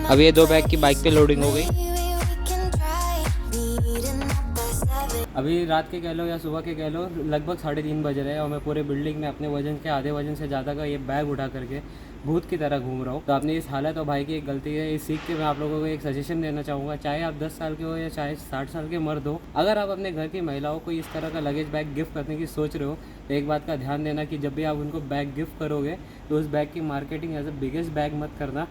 अब ये 2 बैग की बाइक पे लोडिंग हो गई। अभी रात के कह लो या सुबह के कह लो, लगभग 3:30 बज रहे हैं और मैं पूरे बिल्डिंग में अपने वजन के आधे वजन से ज़्यादा का ये बैग उठा करके भूत की तरह घूम रहा हूँ। तो आपने इस हालत और भाई की एक गलती है, इस सीख के मैं आप लोगों को एक सजेशन देना चाहूँगा। चाहे आप 10 साल के हो या चाहे 60 साल के मर्द हो, अगर आप अपने घर की महिलाओं को इस तरह का लगेज बैग गिफ्ट करने की सोच रहे हो तो एक बात का ध्यान देना कि जब भी आप उनको बैग गिफ्ट करोगे तो उस बैग की marketing as a biggest bag मत करना,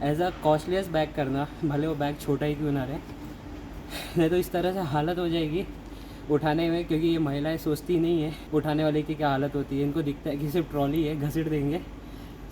एज अ कॉस्टलीस्ट बैग करना, भले वो बैग छोटा ही क्यों ना रहे। नहीं तो इस तरह से हालत हो जाएगी उठाने में, क्योंकि ये महिलाएं सोचती नहीं है उठाने वाले की क्या हालत होती है। इनको दिखता है कि सिर्फ ट्रॉली है, घसीट देंगे,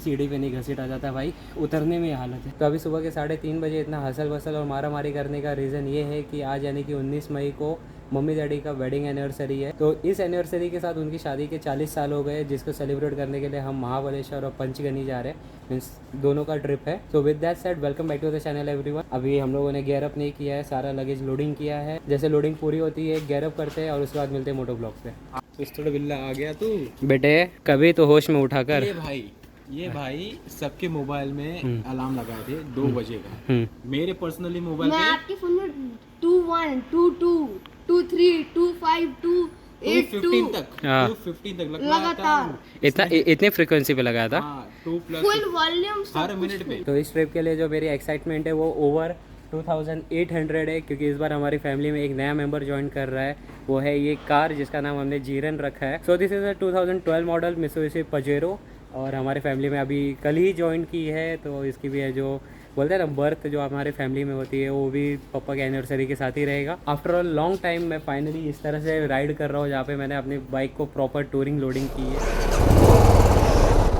सीढ़ी पे नहीं घसीटा जाता भाई, उतरने में हालत है। तो अभी सुबह के 3:30 बजे इतना हसल बसल और मारा मारी करने का रीज़न ये है कि आज यानी कि 19 मई को मम्मी डैडी का वेडिंग एनिवर्सरी है। तो इस एनिवर्सरी के साथ उनकी शादी के 40 साल हो गए, जिसको सेलिब्रेट करने के लिए हम महाबलेश्वर और पंचगनी जा रहे हैं। मीन्स दोनों का ट्रिप है। तो with that said, welcome back to the channel everyone. अभी हम लोगों ने गेयर अप नहीं किया है, सारा लगेज लोडिंग किया है। जैसे लोडिंग पूरी होती है गेयर अप करते हैं और उसके बाद मिलते हैं मोटो ब्लॉग पे। इस थोड़ा बिल्ला आ गया तू बेटे, कभी तो होश में उठाकर। ये भाई सबके मोबाइल में अलार्म लगाए थे 2 बजे का। मेरे पर्सनली मोबाइल मैं पे आपके फोन में 21, 22, 23, 25, 2, 8, 2:15 तक लगातार इतने फ्रीक्वेंसी पे लगाया था। 2+ फुल वॉल्यूम हर मिनट पे। तो इस ट्रिप के लिए जो मेरी एक्साइटमेंट है वो ओवर 2800 है, क्योंकि इस बार हमारी फैमिली में एक नया मेंबर ज्वाइन कर रहा है। वो है ये कार जिसका नाम हमने जीरन रखा है। So this is a 2012 model Mitsubishi Pajero और हमारी फैमिली में अभी कल ही ज्वाइन की है। तो इसकी भी है जो बोलते हैं ना बर्थ जो हमारे फैमिली में होती है, वो भी पापा के एनिवर्सरी के साथ ही रहेगा। आफ्टर अ लॉन्ग टाइम मैं फाइनली इस तरह से राइड कर रहा हूँ जहाँ पे मैंने अपनी बाइक को प्रॉपर टूरिंग लोडिंग की है।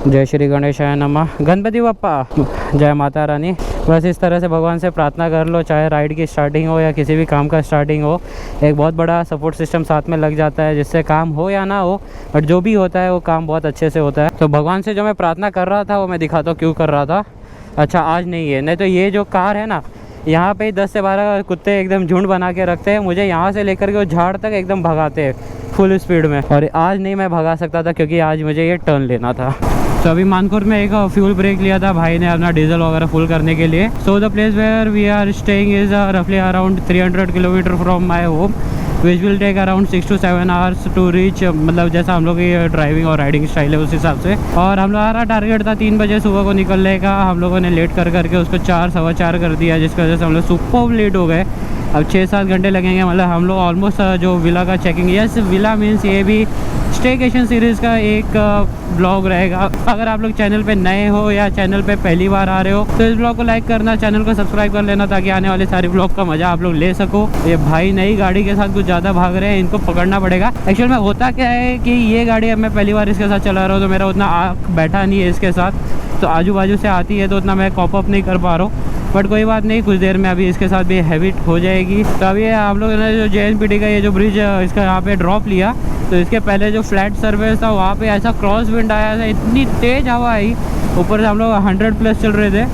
जय श्री गणेशाय नमः। गणपति बप्पा, जय माता रानी। बस इस तरह से भगवान से प्रार्थना कर लो, चाहे राइड की स्टार्टिंग हो या किसी भी काम का स्टार्टिंग हो, एक बहुत बड़ा सपोर्ट सिस्टम साथ में लग जाता है, जिससे काम हो या ना हो बट जो भी होता है वो काम बहुत अच्छे से होता है। तो भगवान से जो मैं प्रार्थना कर रहा था वो मैं दिखाता हूँ क्यों कर रहा था। अच्छा, आज नहीं है, नहीं तो ये जो कार है ना, यहाँ पे 10 से 12 कुत्ते एकदम झुंड बना के रखते हैं, मुझे यहाँ से लेकर के वो झाड़ तक एकदम भगाते हैं फुल स्पीड में। और आज नहीं मैं भगा सकता था क्योंकि आज मुझे ये टर्न लेना था। तो अभी मानकोर में एक फ्यूल ब्रेक लिया था भाई ने अपना डीजल वगैरह फुल करने के लिए। So the place where we are staying is रफली around 300 kilometre from my home, which will take around 6 to 7 hours to reach. मतलब जैसा हम लोग की ड्राइविंग और राइडिंग स्टाइल है उस हिसाब से। और हम लोग हमारा टारगेट था 3 बजे सुबह को निकलने का, हम लोगों ने लेट कर करके उसको 4, 4:15 कर दिया, जिसकी वजह से हम लोग सुपर लेट हो गए। अब 6-7 घंटे लगेंगे। मतलब हम लोग ऑलमोस्ट जो विला का चेकिंग, यस विला मीन्स ये भी स्टेकेशन सीरीज़ का एक ब्लॉग रहेगा। अगर आप लोग चैनल पे नए हो या चैनल पे पहली बार आ रहे हो तो इस ब्लॉग को लाइक करना, चैनल को सब्सक्राइब कर लेना ताकि आने वाले सारे ब्लॉग का मज़ा आप लोग ले सको। ये भाई नई गाड़ी के साथ कुछ ज़्यादा भाग रहे हैं, इनको पकड़ना पड़ेगा। एक्चुअल में होता क्या है कि ये गाड़ी अब मैं पहली बार इसके साथ चला रहा हूँ, तो मेरा उतना आँख बैठा नहीं है इसके साथ, तो आजू बाजू से आती है तो उतना मैं कॉप अप नहीं कर पा रहा हूँ। बट कोई बात नहीं, कुछ देर में अभी इसके साथ भी हैबिट हो जाएगी। तो अभी आप लोगों ने जो JNPT का ये जो ब्रिज इसका यहाँ पे ड्रॉप लिया, तो इसके पहले जो फ्लैट सर्फेस था वहाँ पे ऐसा क्रॉस विंड आया था, इतनी तेज़ हवा आई, ऊपर से हम लोग 100+ चल रहे थे,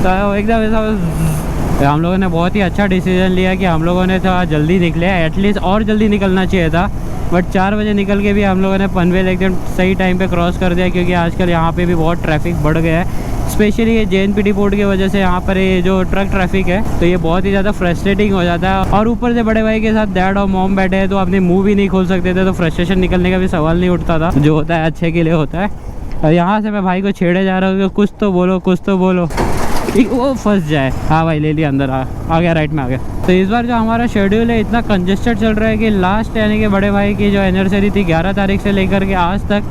तो एकदम ऐसा। हम लोगों ने बहुत ही अच्छा डिसीजन लिया कि हम लोगों ने थोड़ा जल्दी निकले, एटलीस्ट और जल्दी निकलना चाहिए था। बट 4 बजे निकल के भी हम लोगों ने पनवेल एकदम सही टाइम पे क्रॉस कर दिया, क्योंकि आजकल यहाँ पे भी बहुत ट्रैफिक बढ़ गया है, स्पेशली ये JNPT पोर्ट की वजह से। यहाँ पर ये जो ट्रक ट्रैफिक है तो ये बहुत ही ज़्यादा फ्रस्ट्रेटिंग हो जाता है। और ऊपर से बड़े भाई के साथ डैड और मॉम बैठे हैं तो अपने मुंह भी नहीं खोल सकते थे, तो फ्रस्ट्रेशन निकलने का भी सवाल नहीं उठता था। जो होता है अच्छे के लिए होता है। और यहाँ से मैं भाई को छेड़े जा रहा हूँ, कुछ तो बोलो, कुछ तो बोलो, वो फंस जाए। हाँ भाई ले लिया, अंदर आ गया, राइट में आ गया। तो इस बार जो हमारा शेड्यूल है इतना कंजेस्टेड चल रहा है कि लास्ट यानी कि बड़े भाई की जो एनिवर्सरी थी 11 तारीख से लेकर के आज तक,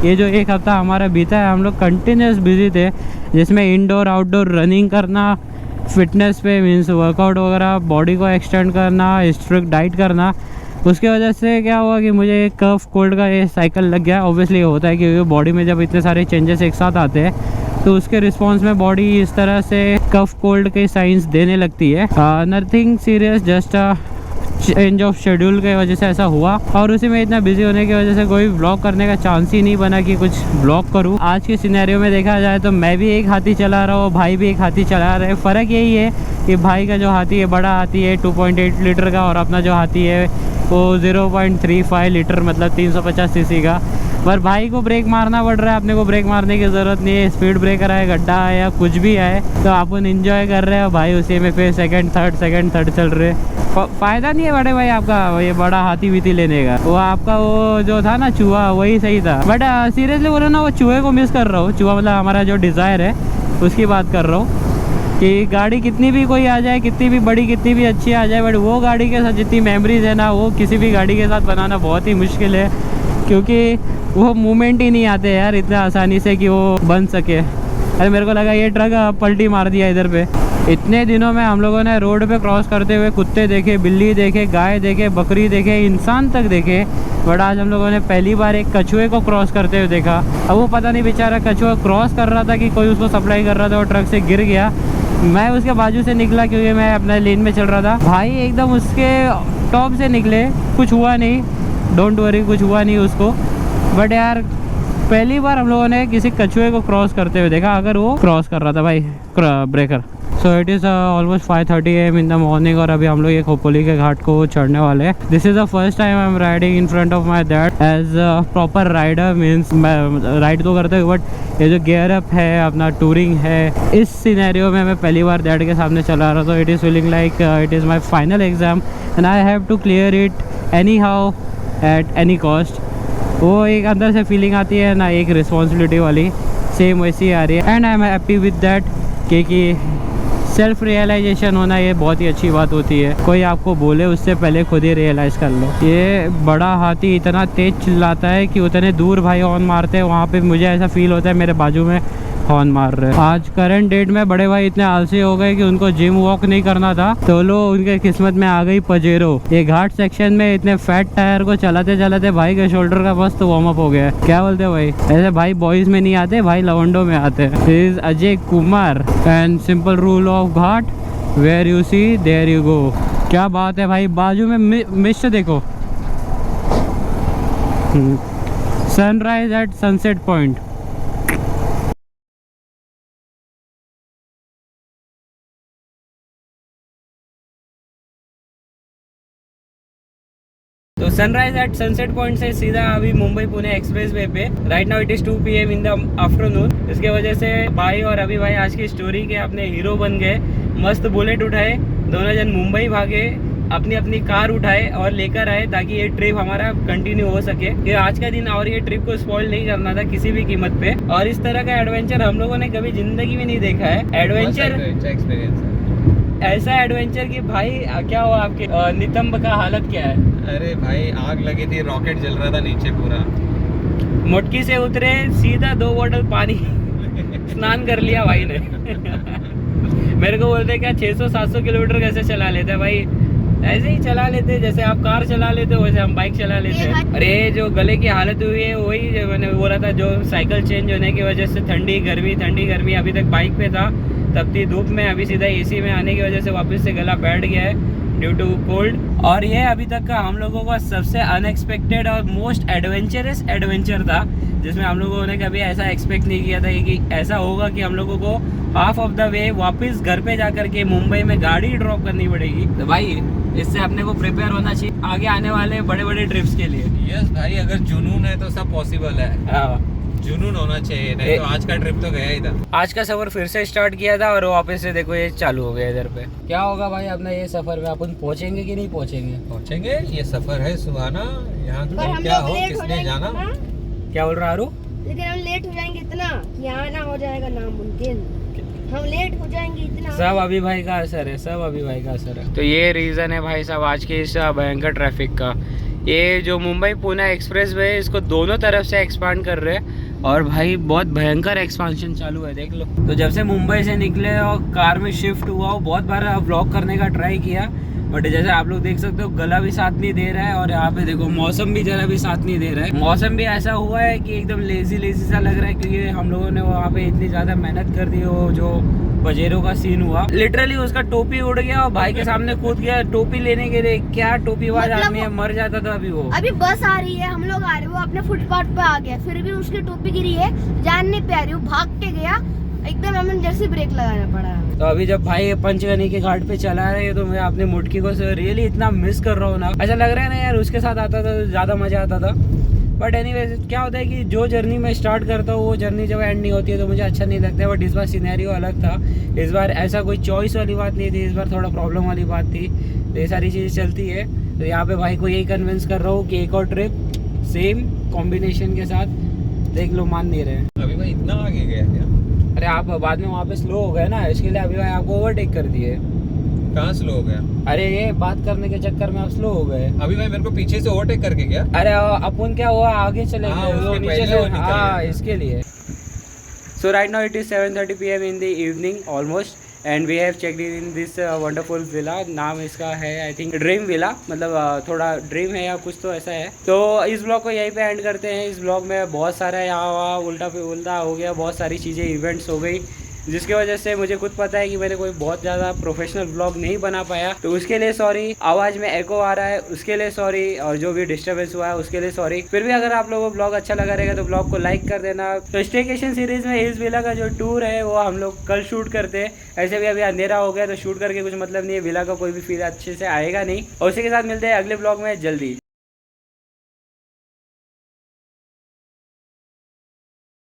ये जो 1 हफ्ता हमारा बीता है, हम लोग कंटिन्यूस बिजी थे, जिसमें इंडोर आउटडोर रनिंग करना, फिटनेस पे मीन्स वर्कआउट वगैरह, बॉडी को एक्सटेंड करना, स्ट्रिक्ट डाइट करना। उसकी वजह से क्या हुआ कि मुझे एक कफ कोल्ड का ये साइकिल लग गया। ऑब्वियसली होता है क्योंकि बॉडी में जब इतने सारे चेंजेस एक साथ आते हैं तो उसके रिस्पॉन्स में बॉडी इस तरह से कफ कोल्ड के साइंस देने लगती है। Nothing serious, just change of schedule की वजह से ऐसा हुआ, और उसी में इतना बिजी होने की वजह से कोई ब्लॉग करने का चांस ही नहीं बना कि कुछ ब्लॉग करूँ। आज के सिनेरियो में देखा जाए तो मैं भी एक हाथी चला रहा हूँ, भाई भी एक हाथी चला रहे हैं। फ़र्क यही है कि भाई का जो हाथी है बड़ा हाथी है 2.8 लीटर का, और अपना जो हाथी है वो 0.35 लीटर मतलब 350 सीसी का। पर भाई को ब्रेक मारना पड़ रहा है, अपने को ब्रेक मारने की ज़रूरत नहीं है। स्पीड ब्रेकर है, गड्ढा है या कुछ भी है तो अपन इंजॉय कर रहे हैं भाई, उसी में फिर सेकंड थर्ड चल रहे। फ़ायदा नहीं है बड़े भाई आपका ये बड़ा हाथी बीती लेने का। वो आपका वो जो था ना चूहा, वही सही था। बट सीरियसली बोलो ना, वो चूहे को मिस कर रहा हूँ। चूहा मतलब हमारा जो डिज़ायर है उसकी बात कर रहा हूँ कि गाड़ी कितनी भी कोई आ जाए, कितनी भी बड़ी, कितनी भी अच्छी आ जाए, बट वो गाड़ी के साथ जितनी मेमोरीज है ना, वो किसी भी गाड़ी के साथ बनाना बहुत ही मुश्किल है, क्योंकि वो मूवमेंट ही नहीं आते यार इतना आसानी से कि वो बन सके। अरे मेरे को लगा ये ट्रक पलटी मार दिया इधर पे। इतने दिनों में हम लोगों ने रोड पे क्रॉस करते हुए कुत्ते देखे, बिल्ली देखे, गाय देखे, बकरी देखे, इंसान तक देखे, बट आज हम लोगों ने पहली बार एक कछुए को क्रॉस करते हुए देखा। अब वो पता नहीं बेचारा कछुआ क्रॉस कर रहा था कि कोई उसको सप्लाई कर रहा था और ट्रक से गिर गया। मैं उसके बाजू से निकला क्योंकि मैं अपने लेन में चल रहा था। भाई एकदम उसके टॉप से निकले, कुछ हुआ नहीं, डोंट वरी, कुछ हुआ नहीं उसको। बट यार पहली बार हम लोगों ने किसी कछुए को क्रॉस करते हुए देखा, अगर वो क्रॉस कर रहा था भाई breaker. So it is almost 5:30 AM in the morning, और अभी हम लोग ये खोपोली के घाट को चढ़ने वाले हैं। This is the first time I am riding in front of my dad as proper rider. Means मैं राइड तो करते हुए, बट ये जो गियर अप है, अपना टूरिंग है, इस सिनेरियो में मैं पहली बार डैड के सामने चला रहा था। It is feeling like it is my final exam and I have to clear it anyhow at any cost. वो एक अंदर से फीलिंग आती है ना, एक रिस्पॉन्सिबिलिटी वाली, सेम वैसी आ रही है। And I am happy with that, क्योंकि सेल्फ रियलाइजेशन होना ये बहुत ही अच्छी बात होती है। कोई आपको बोले उससे पहले खुद ही रियलाइज़ कर लो। ये बड़ा हाथी इतना तेज़ चिल्लाता है कि उतने दूर भाई हॉर्न मारते हैं, वहाँ पे मुझे ऐसा फील होता है मेरे बाजू में हॉर्न मार रहे हैं। आज करंट डेट में बड़े भाई इतने आलसी हो गए कि उनको जिम वॉक नहीं करना था, तो लो उनके किस्मत में आ गई पजेरो। ये घाट सेक्शन में इतने फैट टायर को चलाते चलाते भाई के शोल्डर का मस्त वार्म अप हो गया। क्या बोलते हैं भाई, ऐसे भाई बॉयज में नहीं आते, भाई लवंडो में आते हैं। This is Ajay Kumar and simple rule of ghat, where you see there you go. क्या बात है भाई, बाजू में मिस्ट देखो, सनराइज एट सनसेट पॉइंट। तो सनराइज एट सनसेट पॉइंट से सीधा अभी मुंबई पुणे एक्सप्रेस वे पे। Right now it is 2 PM in the afternoon. इसके वजह से भाई और अभी भाई आज की स्टोरी के अपने हीरो बन गए। मस्त बुलेट उठाए, दोनों जन मुंबई भागे, अपनी अपनी कार उठाए और लेकर आए ताकि ये ट्रिप हमारा कंटिन्यू हो सके। ये आज का दिन और ये ट्रिप को स्पॉइल नहीं करना था किसी भी कीमत पे। और इस तरह का एडवेंचर हम लोगों ने कभी जिंदगी में नहीं देखा है। एडवेंचर, ऐसा एडवेंचर कि भाई क्या हुआ आपके नितंब का हालत क्या है? अरे भाई आग लगी थी, रॉकेट जल रहा था नीचे पूरा। मुटकी से उतरे, सीधा 2 बोतल पानी स्नान कर लिया भाई ने। मेरे को बोलते क्या 600-700 किलोमीटर कैसे चला लेते हैं भाई? ऐसे ही चला लेते, जैसे आप कार चला लेते हो वैसे हम बाइक चला लेते हैं। अरे जो गले की हालत हुई है वही जो मैंने बोला था, जो साइकिल चेंज होने की वजह से ठंडी गर्मी। अभी तक बाइक पे था, तपती धूप में, अभी सीधा एसी में आने की वजह से वापस से गला बैठ गया है ड्यू टू कोल्ड। और ये अभी तक का हम लोगों का सबसे अनएक्सपेक्टेड और मोस्ट एडवेंचरस एडवेंचर था, जिसमें हम लोगों ने कभी ऐसा एक्सपेक्ट नहीं किया था कि ऐसा होगा कि हम लोगों को हाफ ऑफ द वे वापस घर पे जा करके मुंबई में गाड़ी ड्रॉप करनी पड़ेगी। तो भाई इससे अपने को प्रिपेयर होना चाहिए आगे आने वाले बड़े बड़े ट्रिप्स के लिए। यस भाई, अगर जुनून है तो सब पॉसिबल है। जुनून होना चाहिए, नहीं तो आज का ट्रिप तो गया ही था। आज का सफर फिर से स्टार्ट किया था और वापस से देखो ये चालू हो गया इधर पे। क्या होगा भाई अपना ये सफर में, अपन पहुंचेंगे कि नहीं पहुंचेंगे? पहुंचेंगे, ये सफर है सुहाना। यहाँ पर हम क्या लोग हो, लेट हो किसने जाएंगे जाना? इतना, क्या बोल रहा आरू? लेकिन हम लेट हो जाएंगे इतना कि आना हो जाएगा नामुमकिन। हम लेट हो जाएंगे इतना। सब अभी भाई का असर है, सब अभी भाई का असर है। तो ये रीज़न है भाई साहब आज के इस भयंकर ट्रैफिक का। ये जो मुंबई पुणे एक्सप्रेस वे है, इसको दोनों तरफ से एक्सपांड कर रहे हैं और भाई बहुत भयंकर एक्सपांशन चालू है, देख लो। तो जब से मुंबई से निकले और कार में शिफ्ट हुआ, बहुत बार व्लॉग करने का ट्राई किया, बट जैसे आप लोग देख सकते हो गला भी साथ नहीं दे रहा है। और यहाँ पे देखो मौसम भी जरा भी साथ नहीं दे रहा है। मौसम भी ऐसा हुआ है कि एकदम लेजी सा लग रहा है, क्योंकि हम लोगों ने वहाँ पे इतनी ज़्यादा मेहनत कर दी हो, जो पजेरो का सीन हुआ। लिटरली उसका टोपी उड़ गया और भाई के सामने कूद गया टोपी लेने के लिए। क्या टोपीबाज मतलब आदमी है, मर जाता था अभी वो। अभी बस आ रही है, हम लोग आ रहे हैं, वो अपने फुटपाथ पे आ गया, फिर भी उसकी टोपी गिरी है, जान नहीं प्या रही, वो भाग के गया, एकदम इमरजेंसी ब्रेक लगाना पड़ा हमें। तो अभी जब भाई पंचगनी के घाट पे चला रहे हैं तो मैं अपने मुटकी को रियली इतना मिस कर रहा हूँ ना। ऐसा लग रहा है ना यार उसके साथ आता था तो ज़्यादा मज़ा आता था। बट एनीवेज क्या होता है कि जो जर्नी मैं स्टार्ट करता हूँ वो जर्नी जब एंड नहीं होती है तो मुझे अच्छा नहीं लगता है। बट इस बार सिनेरियो अलग था, इस बार ऐसा कोई चॉइस वाली बात नहीं थी, इस बार थोड़ा प्रॉब्लम वाली बात थी। तो ये सारी चीज़ें चलती है। तो यहाँ पे भाई को यही कन्विंस कर रहा हूँ कि एक और ट्रिप सेम कॉम्बिनेशन के साथ देख लो, मान नहीं रहे। अभी भाई इतना आगे गया क्या? अरे आप बाद में वहाँ पे स्लो हो गए ना, इसके लिए अभी भाई आपको ओवरटेक कर दिए। कहाँ स्लो हो गया? अरे ये बात करने के चक्कर में आप स्लो हो गए। अभी भाई मेरे को पीछे से ओवरटेक करके गया। अरे अपन क्या हुआ, आगे चले हाँ, गए, वो उसके नीचे पहले से वो निकल हाँ गया। इसके लिए। So right now it is 7:30 PM in the evening almost and we have checked in this wonderful villa. नाम इसका है आई थिंक ड्रीम विला, मतलब थोड़ा ड्रीम है या कुछ तो ऐसा है। तो इस ब्लॉग को यहीं पे एंड करते हैं। इस ब्लॉग में बहुत सारा यहाँ वहाँ उल्टा पे उल्टा हो गया, बहुत सारी चीज़ें इवेंट्स हो गई जिसकी वजह से मुझे खुद पता है कि मैंने कोई बहुत ज़्यादा प्रोफेशनल ब्लॉग नहीं बना पाया। तो उसके लिए सॉरी, आवाज़ में एको आ रहा है उसके लिए सॉरी, और जो भी डिस्टर्बेंस हुआ है उसके लिए सॉरी। फिर भी अगर आप लोगों को ब्लॉग अच्छा लगा रहेगा तो ब्लॉग को लाइक कर देना। तो स्टेकेशन सीरीज़ में इस विला का जो टूर है वो हम लोग कल शूट करते हैं। ऐसे भी अभी अंधेरा हो गया तो शूट करके कुछ मतलब नहीं है, विला का कोई भी फील अच्छे से आएगा नहीं। और उसी के साथ मिलते हैं अगले ब्लॉग में जल्दी।